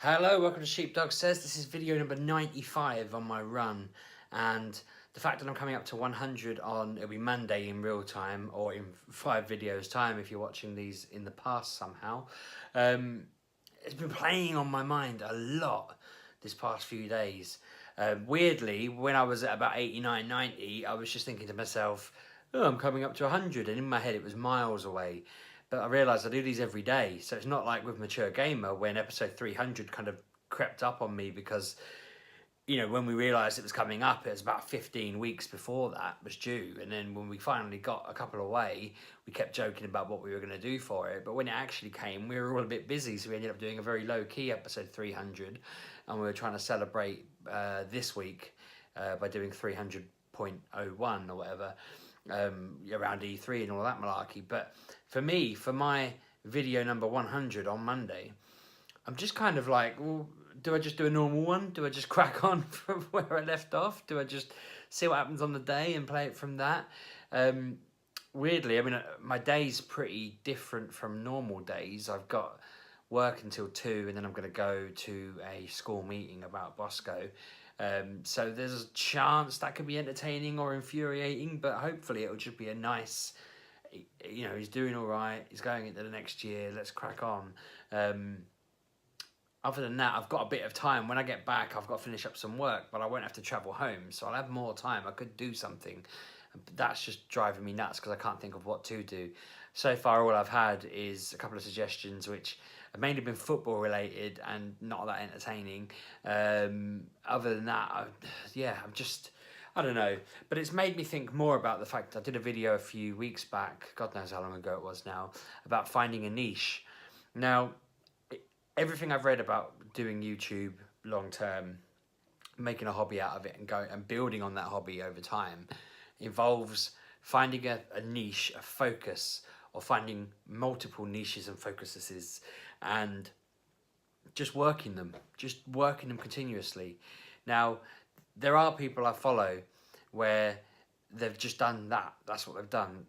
Hello, welcome to Sheepdog Says. This is video number 95 on my run, and the fact that I'm coming up to 100 on, it'll be Monday in real time, or in 5 videos time if you're watching these in the past somehow. It's been playing on my mind a lot this past few days. Weirdly, when I was at about 89, 90, I was just thinking to myself, oh, I'm coming up to 100, and in my head it was miles away. But I realised I do these every day, so it's not like with Mature Gamer when episode 300 kind of crept up on me because, you know, when we realised it was coming up, it was about 15 weeks before that was due. And then when we finally got a couple away, we kept joking about what we were going to do for it. But when it actually came, we were all a bit busy, so we ended up doing a very low-key episode 300, and we were trying to celebrate this week by doing 300.01 or whatever. Around E3 and all that malarkey. But for me, for my video number 100 on Monday, I'm just kind of like, well, do I just do a normal one? Do I just crack on from where I left off? Do I just see what happens on the day and play it from that? Weirdly, I mean, my day's pretty different from normal days. I've got work until 2 and then I'm going to go to a school meeting about Bosco. So there's a chance that could be entertaining or infuriating, but hopefully it'll just be a nice, you know, he's doing all right, he's going into the next year, let's crack on. Other than that, I've got a bit of time. When I get back, I've got to finish up some work, but I won't have to travel home, so I'll have more time. I could do something. That's just driving me nuts because I can't think of what to do. So far, all I've had is a couple of suggestions, which have mainly been football related and not that entertaining. Other than that, I don't know. But it's made me think more about the fact I did a video a few weeks back, God knows how long ago it was now, about finding a niche. Now, everything I've read about doing YouTube long term, making a hobby out of it and building on that hobby over time, involves finding a niche, a focus, or finding multiple niches and focuses and just working them continuously. Now, there are people I follow where they've just done that. That's what they've done.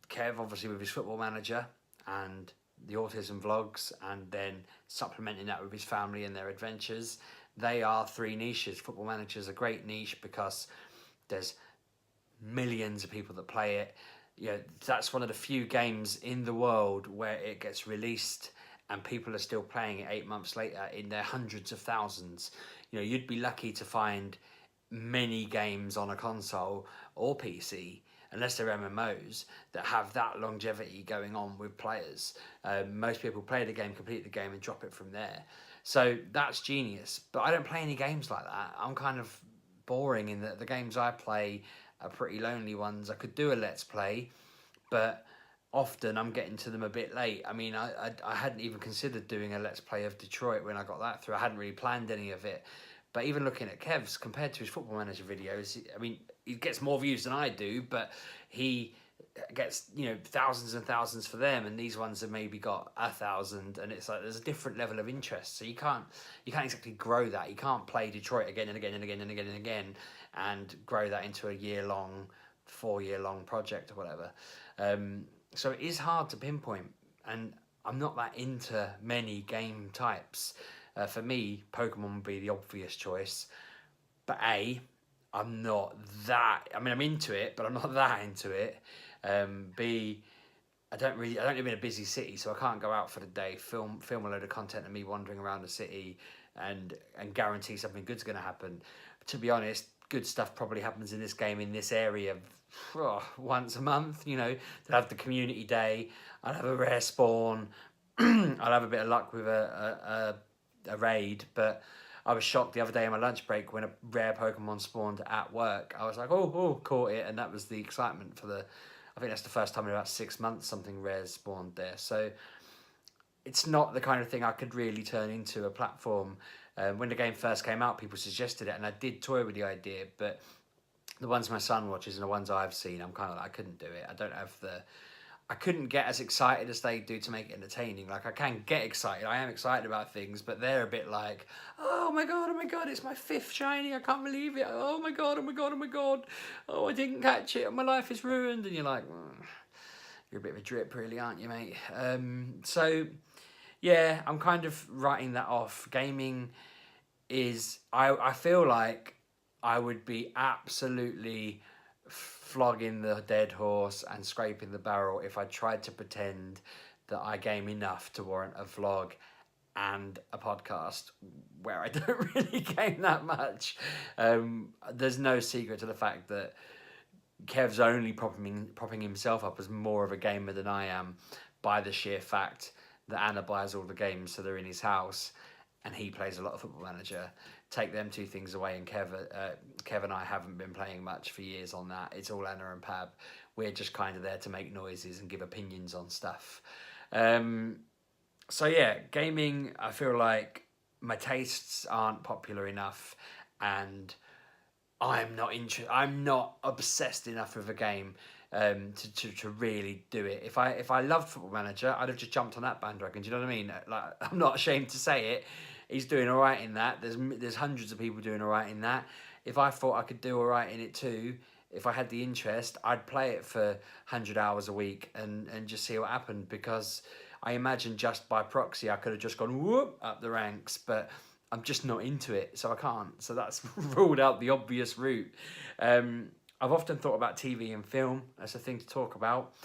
Kev, obviously, with his Football Manager and the autism vlogs, and then supplementing that with his family and their adventures. They are 3 niches. Football Manager is a great niche because there's millions of people that play it. You know, that's one of the few games in the world where it gets released and people are still playing it 8 months later in their hundreds of thousands. You know, you'd be lucky to find many games on a console or PC, unless they're MMOs, that have that longevity going on with players. Most people play the game, complete the game, and drop it from there. So that's genius. But I don't play any games like that. I'm kind of boring in that the games I play are pretty lonely ones. I could do a Let's Play, but often I'm getting to them a bit late. I mean, I hadn't even considered doing a Let's Play of Detroit when I got that through. I hadn't really planned any of it. But even looking at Kev's, compared to his Football Manager videos, I mean, he gets more views than I do, but he gets, you know, thousands and thousands for them, and these ones have maybe got 1,000, and it's like there's a different level of interest. So you can't exactly grow that. You can't play Detroit again and again and again and again and again and grow that into a year-long, 4-year-long project or whatever. So it is hard to pinpoint, and I'm not that into many game types. For me, Pokemon would be the obvious choice, but I'm not that. I mean, I'm into it, but I'm not that into it. B, I don't live in a busy city, so I can't go out for the day, film a load of content of me wandering around the city, and guarantee something good's going to happen. But to be honest, good stuff probably happens in this game in this area once a month. You know, they'll have the community day. I'll have a rare spawn. I'll have a bit of luck with a raid, but I was shocked the other day on my lunch break when a rare Pokemon spawned at work. I was like, oh, caught it, and that was the excitement for the. I think that's the first time in about 6 months something rare spawned there. So it's not the kind of thing I could really turn into a platform. When the game first came out, people suggested it, and I did toy with the idea, but the ones my son watches and the ones I've seen, I'm kind of like, I couldn't do it. I couldn't get as excited as they do to make it entertaining. Like, I can get excited. I am excited about things, but they're a bit like, oh my god, it's my 5th shiny. I can't believe it. Oh my god. Oh, I didn't catch it. My life is ruined. And you're like, you're a bit of a drip, really, aren't you, mate? So Yeah, I'm kind of writing that off. Gaming is, I feel like I would be absolutely flogging the dead horse and scraping the barrel if I tried to pretend that I game enough to warrant a vlog and a podcast where I don't really game that much. There's no secret to the fact that Kev's only propping himself up as more of a gamer than I am by the sheer fact that Anna buys all the games, so they're in his house, and he plays a lot of Football Manager. Take them two things away, and Kev and I haven't been playing much for years on that. It's all Anna and Pab. We're just kind of there to make noises and give opinions on stuff. So yeah, gaming, I feel like my tastes aren't popular enough, and I'm not obsessed enough with a game to really do it. If I loved Football Manager, I'd have just jumped on that bandwagon. Do you know what I mean? Like, I'm not ashamed to say it. He's doing all right in that. There's hundreds of people doing all right in that. If I thought I could do all right in it too, if I had the interest, I'd play it for 100 hours a week and just see what happened, because I imagine just by proxy I could have just gone whoop up the ranks, but I'm just not into it, so I can't. So that's ruled out the obvious route. I've often thought about TV and film as a thing to talk about,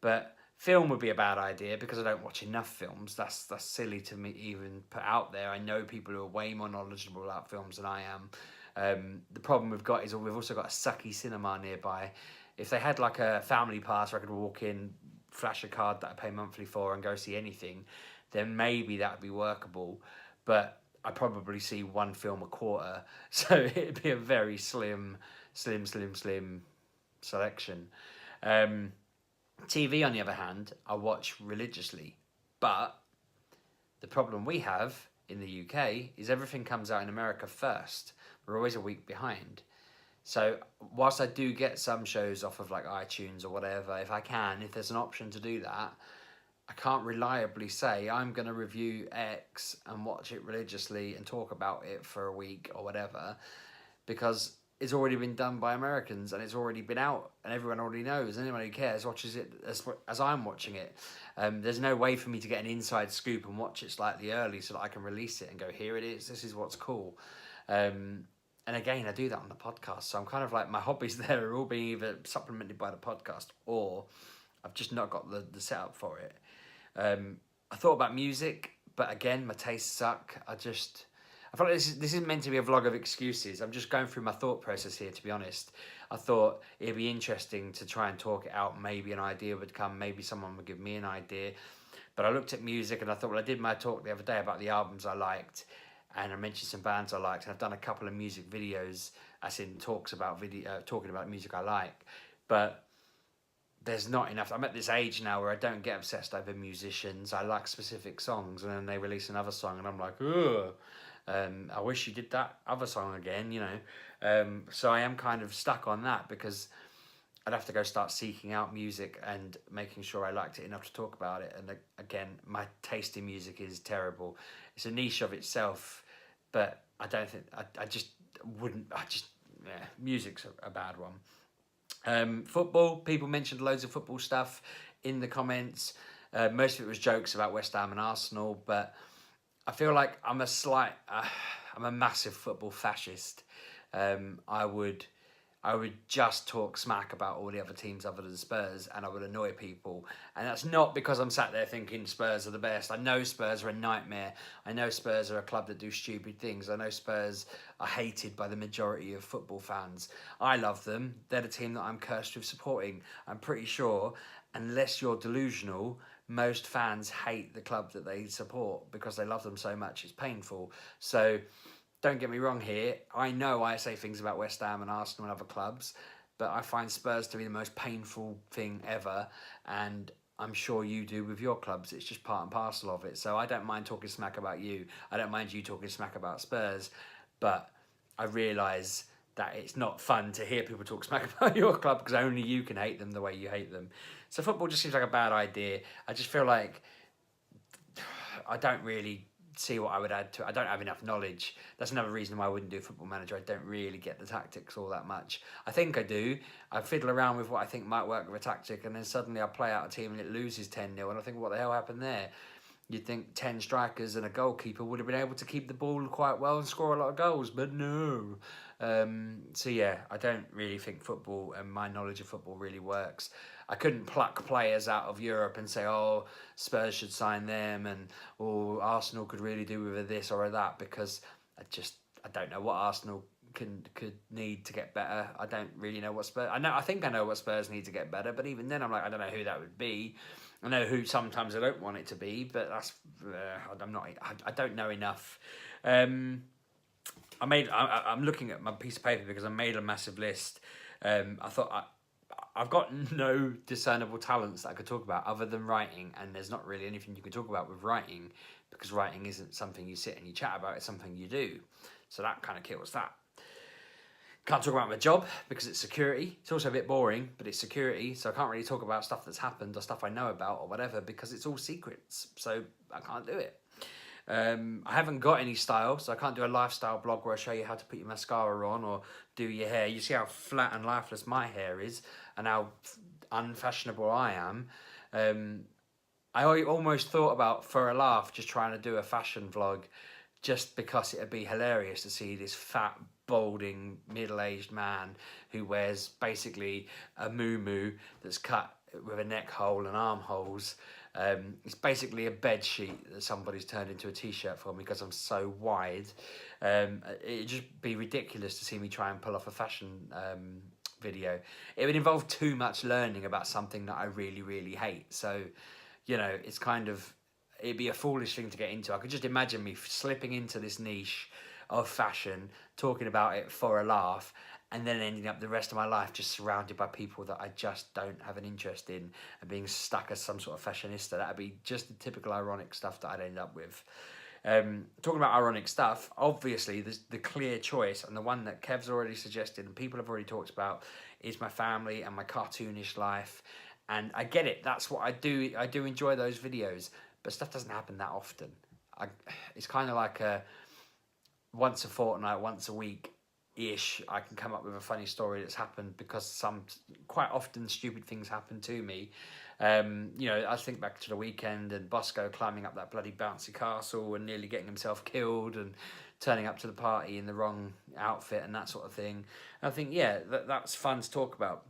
but film would be a bad idea because I don't watch enough films. That's silly to me even put out there. I know people who are way more knowledgeable about films than I am. The problem we've got is we've also got a sucky cinema nearby. If they had like a family pass where I could walk in, flash a card that I pay monthly for and go see anything, then maybe that would be workable. But I probably see one film a quarter, so it'd be a very slim selection. TV, on the other hand, I watch religiously, but the problem we have in the UK is everything comes out in America first. We're always a week behind. So whilst I do get some shows off of like iTunes or whatever, if there's an option to do that, I can't reliably say I'm going to review X and watch it religiously and talk about it for a week or whatever, because it's already been done by Americans and it's already been out and everyone already knows. Anyone who cares watches it as I'm watching it. There's no way for me to get an inside scoop and watch it slightly early so that I can release it and go, here it is, this is what's cool. And again, I do that on the podcast. So I'm kind of like, my hobbies there are all being either supplemented by the podcast or I've just not got the setup for it. I thought about music, but again, my tastes suck. I feel like this isn't meant to be a vlog of excuses. I'm just going through my thought process here, to be honest. I thought it'd be interesting to try and talk it out. Maybe an idea would come. Maybe someone would give me an idea. But I looked at music and I thought, well, I did my talk the other day about the albums I liked, and I mentioned some bands I liked, and I've done a couple of music videos, as in talks about talking about music I like. But there's not enough. I'm at this age now where I don't get obsessed over musicians. I like specific songs, and then they release another song, and I'm like, ugh. I wish you did that other song again, you know. So I am kind of stuck on that because I'd have to go start seeking out music and making sure I liked it enough to talk about it. And again, my taste in music is terrible. It's a niche of itself, but I don't think music's a bad one. Football, people mentioned loads of football stuff in the comments. Most of it was jokes about West Ham and Arsenal, but I feel like I'm a massive football fascist. I would just talk smack about all the other teams other than Spurs, and I would annoy people. And that's not because I'm sat there thinking Spurs are the best. I know Spurs are a nightmare. I know Spurs are a club that do stupid things. I know Spurs are hated by the majority of football fans. I love them. They're the team that I'm cursed with supporting. I'm pretty sure, unless you're delusional, most fans hate the club that they support because they love them so much. It's painful. So don't get me wrong here. I know I say things about West Ham and Arsenal and other clubs, but I find Spurs to be the most painful thing ever, and I'm sure you do with your clubs. It's just part and parcel of it. So I don't mind talking smack about you. I don't mind you talking smack about Spurs, but I realise that it's not fun to hear people talk smack about your club because only you can hate them the way you hate them. So football just seems like a bad idea. I just feel like I don't really see what I would add to it. I don't have enough knowledge. That's another reason why I wouldn't do Football Manager. I don't really get the tactics all that much. I think I do. I fiddle around with what I think might work with a tactic, and then suddenly I play out a team and it loses 10-0, and I think, what the hell happened there? You'd think 10 strikers and a goalkeeper would have been able to keep the ball quite well and score a lot of goals, but no. So yeah, I don't really think football and my knowledge of football really works. I couldn't pluck players out of Europe and say, oh, Spurs should sign them, and Arsenal could really do with this or that, because I don't know what Arsenal could need to get better. I don't really know what Spurs. I think I know what Spurs need to get better, but even then, I'm like, I don't know who that would be. I know who sometimes I don't want it to be, but that's I'm not. I don't know enough. I'm looking at my piece of paper because I made a massive list. I thought I've got no discernible talents that I could talk about other than writing, and there's not really anything you can talk about with writing, because writing isn't something you sit and you chat about, it's something you do. So that kind of kills that. Can't talk about my job because it's security. It's also a bit boring, but it's security, so I can't really talk about stuff that's happened or stuff I know about or whatever, because it's all secrets, so I can't do it. I haven't got any style, so I can't do a lifestyle blog where I show you how to put your mascara on or do your hair. You see how flat and lifeless my hair is and how unfashionable I am. I almost thought about, for a laugh, just trying to do a fashion vlog, just because it'd be hilarious to see this fat, balding, middle-aged man who wears basically a muumuu that's cut with a neck hole and armholes. It's basically a bed sheet that somebody's turned into a t-shirt for me because I'm so wide. It'd just be ridiculous to see me try and pull off a fashion video. It would involve too much learning about something that I really, really hate. So, you know, it's kind of, it'd be a foolish thing to get into. I could just imagine me slipping into this niche of fashion, talking about it for a laugh, and then ending up the rest of my life just surrounded by people that I just don't have an interest in and being stuck as some sort of fashionista. That'd be just the typical ironic stuff that I'd end up with. Talking about ironic stuff, obviously the clear choice, and the one that Kev's already suggested and people have already talked about, is my family and my cartoonish life. And I get it, that's what I do. I do enjoy those videos, but stuff doesn't happen that often. It's kind of like a once a fortnight, once a week-ish, I can come up with a funny story that's happened because quite often stupid things happen to me. You know, I think back to the weekend and Bosco climbing up that bloody bouncy castle and nearly getting himself killed and turning up to the party in the wrong outfit and that sort of thing. And I think, yeah, that's fun to talk about.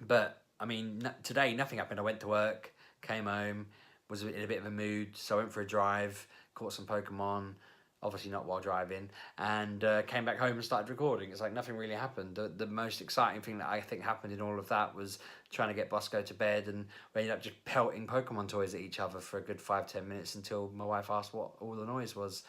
But, I mean, today nothing happened. I went to work, came home, was in a bit of a mood, so I went for a drive, caught some Pokemon, obviously not while driving, and came back home and started recording. It's like nothing really happened. The most exciting thing that I think happened in all of that was trying to get Bosco to bed, and we ended up just pelting Pokemon toys at each other for a good 5-10 minutes until my wife asked what all the noise was.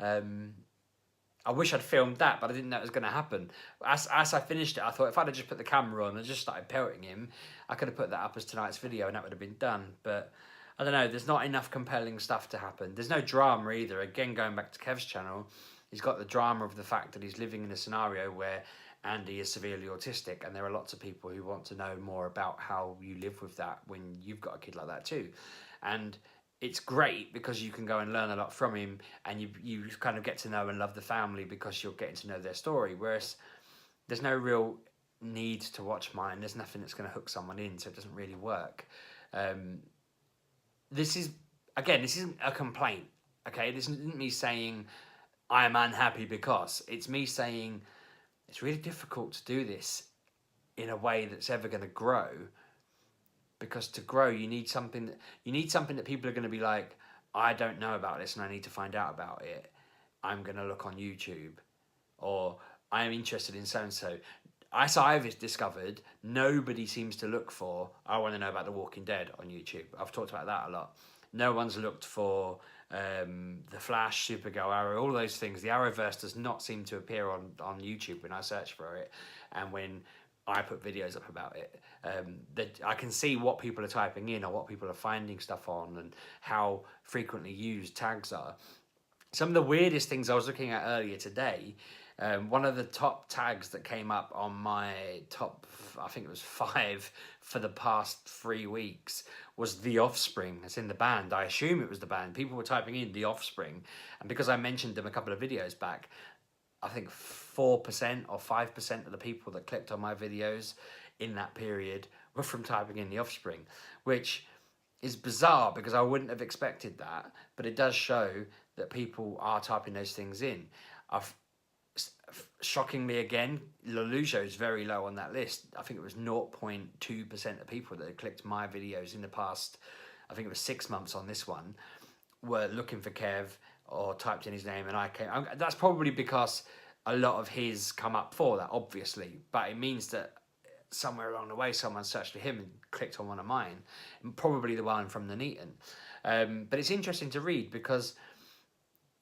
I wish I'd filmed that, but I didn't know it was going to happen. As I finished it, I thought if I'd have just put the camera on and just started pelting him, I could have put that up as tonight's video and that would have been done. But I don't know, there's not enough compelling stuff to happen. There's no drama either. Again, going back to Kev's channel, he's got the drama of the fact that he's living in a scenario where Andy is severely autistic, and there are lots of people who want to know more about how you live with that when you've got a kid like that too. And it's great because you can go and learn a lot from him, and you kind of get to know and love the family because you're getting to know their story. Whereas there's no real need to watch mine. There's nothing that's going to hook someone in, so it doesn't really work. This isn't a complaint, okay? This isn't me saying I'm unhappy because. It's me saying it's really difficult to do this in a way that's ever going to grow, because to grow you need something that people are going to be like, I don't know about this and I need to find out about it. I'm going to look on YouTube, or I am interested in so-and-so. As I've discovered, nobody seems to look for, I want to know about The Walking Dead on YouTube. I've talked about that a lot. No one's looked for The Flash, Supergirl, Arrow, all those things. The Arrowverse does not seem to appear on YouTube when I search for it, and when I put videos up about it. I can see what people are typing in or what people are finding stuff on and how frequently used tags are. Some of the weirdest things I was looking at earlier today, one of the top tags that came up on my top, I think it was 5 for the past 3 weeks, was The Offspring. It's in the band. I assume it was the band. People were typing in The Offspring, and because I mentioned them a couple of videos back, I think 4% or 5% of the people that clicked on my videos in that period were from typing in The Offspring, which is bizarre because I wouldn't have expected that, but it does show that people are typing those things in. I've shockingly again, Lelujo is very low on that list. I think it was 0.2% of people that had clicked my videos in the past, I think it was 6 months on this one, were looking for Kev or typed in his name and I came. That's probably because a lot of his come up for that, obviously, but it means that somewhere along the way someone searched for him and clicked on one of mine, and probably the one from the Nuneaton. But it's interesting to read because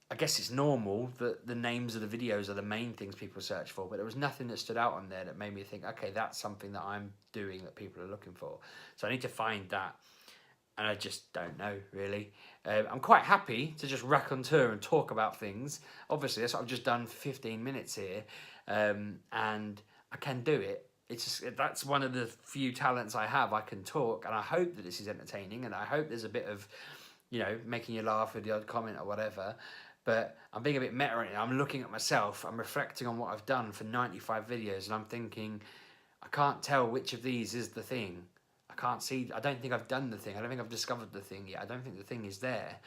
I guess it's normal that the names of the videos are the main things people search for, but there was nothing that stood out on there that made me think, okay, that's something that I'm doing that people are looking for. So I need to find that, and I just don't know, really. I'm quite happy to just raconteur and talk about things. Obviously, that's what I've just done for 15 minutes here, and I can do it. It's just, that's one of the few talents I have. I can talk, and I hope that this is entertaining, and I hope there's a bit of, you know, making you laugh with the odd comment or whatever. But I'm being a bit meta in it. I'm looking at myself, I'm reflecting on what I've done for 95 videos, and I'm thinking, I can't tell which of these is the thing. I can't see, I don't think I've done the thing. I don't think I've discovered the thing yet. I don't think the thing is there.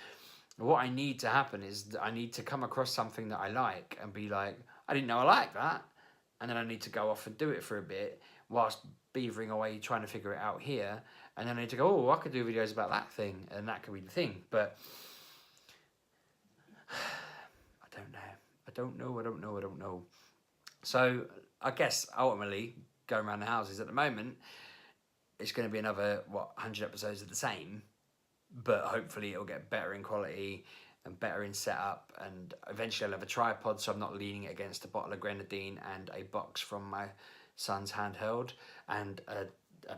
What I need to happen is that I need to come across something that I like and be like, I didn't know I liked that. And then I need to go off and do it for a bit whilst beavering away trying to figure it out here. And then I need to go, oh, I could do videos about that thing, and that could be the thing. But I don't know. So I guess ultimately going around the houses at the moment, it's going to be another 100 episodes of the same, but hopefully it'll get better in quality and better in setup, and eventually I'll have a tripod so I'm not leaning it against a bottle of grenadine and a box from my son's handheld and a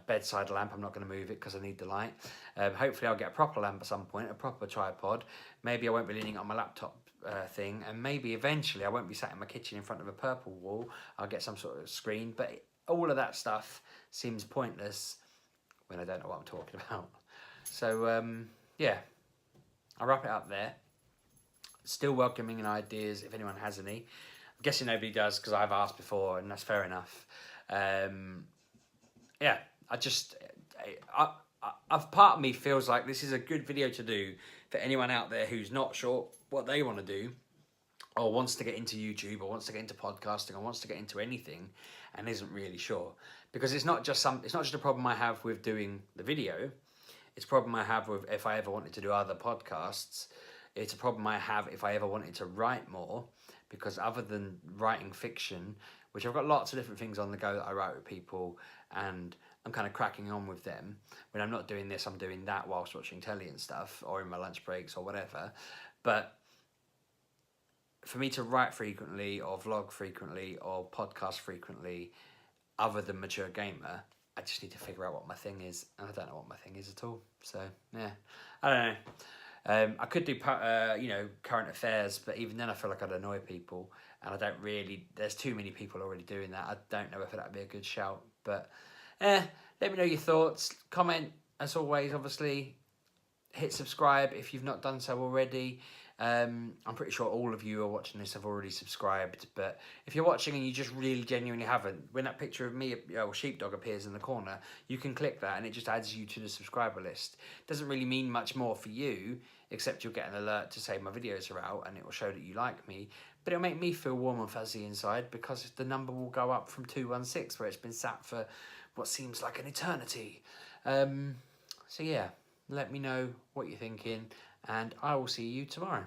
bedside lamp. I'm not going to move it because I need the light. Hopefully I'll get a proper lamp at some point, a proper tripod. Maybe I won't be leaning on my laptop thing, and maybe eventually I won't be sat in my kitchen in front of a purple wall. I'll get some sort of screen, but all of that stuff seems pointless when I don't know what I'm talking about. So yeah, I'll wrap it up there. Still welcoming in ideas if anyone has any. I'm guessing nobody does because I've asked before, and that's fair enough. Yeah, I've part of me feels like this is a good video to do for anyone out there who's not sure what they want to do, or wants to get into YouTube, or wants to get into podcasting, or wants to get into anything, and isn't really sure. Because it's not just a problem I have with doing the video. It's a problem I have with if I ever wanted to do other podcasts. It's a problem I have if I ever wanted to write more, because other than writing fiction, which I've got lots of different things on the go that I write with people, and I'm kind of cracking on with them. When I'm not doing this, I'm doing that whilst watching telly and stuff, or in my lunch breaks or whatever. But for me to write frequently, or vlog frequently, or podcast frequently, other than Mature Gamer, I just need to figure out what my thing is, and I don't know what my thing is at all. So yeah, I don't know. I could do current affairs, but even then I feel like I'd annoy people, and I don't really. There's too many people already doing that. I don't know if that'd be a good shout, but let me know your thoughts. Comment as always. Obviously, hit subscribe if you've not done so already. I'm pretty sure all of you are watching this have already subscribed, but if you're watching and you just really genuinely haven't, when that picture of me, Sheepdog, appears in the corner, you can click that and it just adds you to the subscriber list. Doesn't really mean much more for you, except you'll get an alert to say my videos are out and it will show that you like me, but it'll make me feel warm and fuzzy inside because the number will go up from 216, where it's been sat for what seems like an eternity. So yeah, let me know what you're thinking, and I will see you tomorrow.